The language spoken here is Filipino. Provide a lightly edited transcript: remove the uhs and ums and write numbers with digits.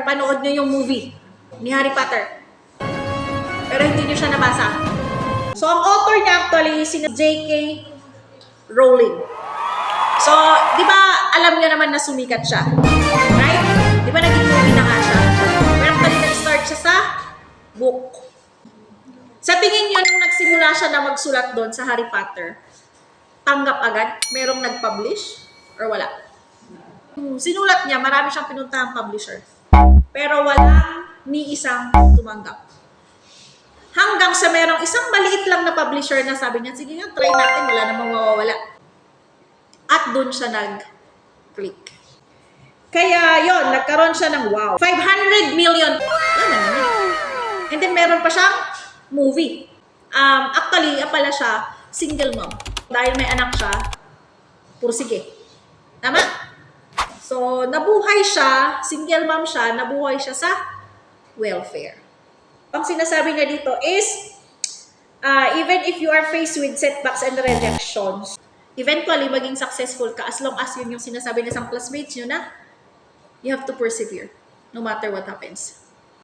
napanood nyo yung movie ni Harry Potter. Pero hindi nyo siya nabasa. So, ang author niya actually si J.K. Rowling. So, di ba alam nyo naman na sumikat siya? Right? Di ba naging movie na nga siya? Pero actually nag-start siya sa book. Sa tingin nyo, nung nagsimula siya na magsulat doon sa Harry Potter, tanggap agad? Merong nag-publish? Or wala? Sinulat niya, marami siyang pinuntahang publisher. Pero walang ni isang tumanggap. Hanggang sa merong isang maliit lang na publisher na sabi niya, sige nga, try natin, wala namang mawawala. At doon siya nag-click. Kaya yon, nagkaroon siya ng wow. 500 million. Yan na naman. And then meron pa siyang movie. Actually, pala siya, single mom. Dahil may anak siya, pursige. Tama? So, nabuhay siya, single mom siya, nabuhay siya sa welfare. Ang sinasabi niya dito is, even if you are faced with setbacks and rejections, eventually, maging successful ka as long as yun yung sinasabi ng isang classmates nyo na you have to persevere no matter what happens.